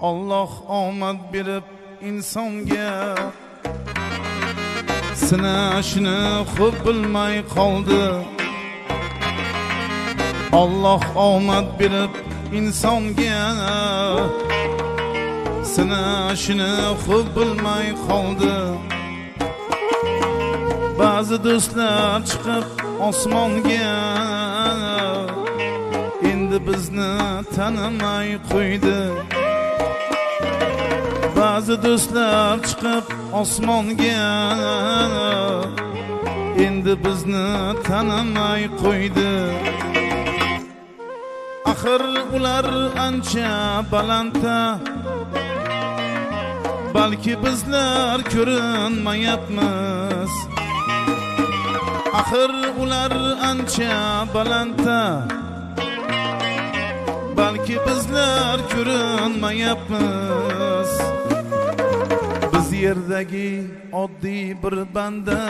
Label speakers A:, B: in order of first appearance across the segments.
A: Allah omad berib insonga sinashni xo'p bilmay qoldi. Allah omad berib insonga sinashni xo'p bilmay qoldi. Ba'zi do'stlar chiqib osmonga endi bizni tanimay qo'ydi. Ba'zi do'stlar chiqib osmonga endi bizni tanimay qo'ydi. Axir ular ancha balandda, balki bizlar ko'rinmayapmiz. Axir ular ancha balandda, balki bizlar ko'rinmayapmiz. Biz yerdagi oddiy bir banda,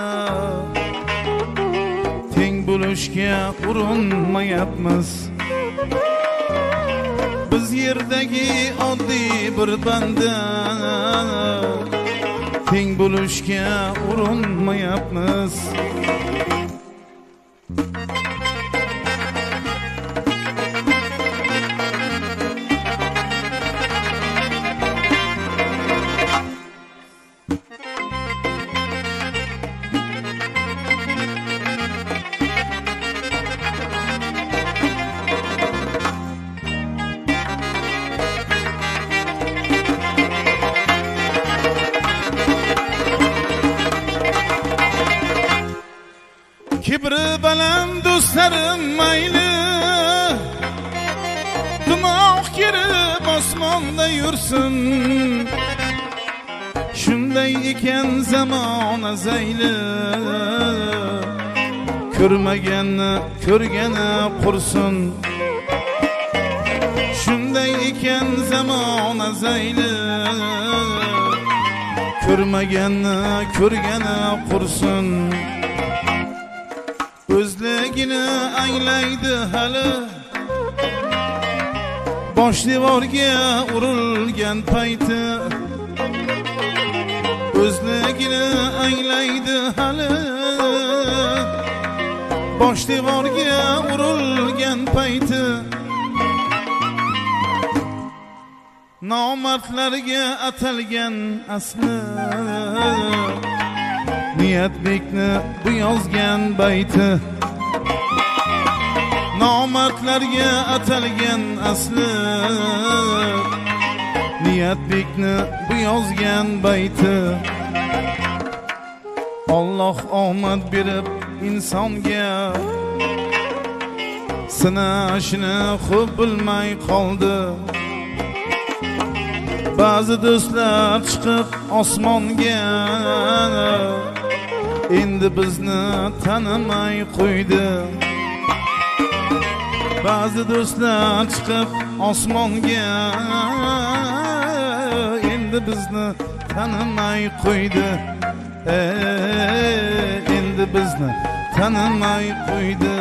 A: teng bo'lishga urinmayapmiz. Biz yerdagi oddiy bir banda, teng bo'lishga urinmayapmiz. Kibri baland do'stlarim mayli, dimoq kirib osmonda yursin. Shunday ekan zamona zayli, ko'rmaganni ko'rgani qursin. Shunday ekan zamona zayli, ko'rmaganni ko'rgani qursin. O'zligini anglaydi hali, bosh devorga urilgan payti. O'zligini anglaydi hali, bosh devorga urilgan payti. Nomardlarga atalgan asli, Niyatbekni bu yozgan bayti. Nomardlarga atalgan asli, Niyatbekni bu yozgan bayti. Allah omad berib insonga sinashni xo'p bilmay qoldi. Ba'zi do'stlar chiqib osmonga endi bizni tanimay qo'ydi. Ba'zi do'stlar chiqib osmonga endi bizni tanimay qo'ydi. Endi bizni tanimay qo'ydi.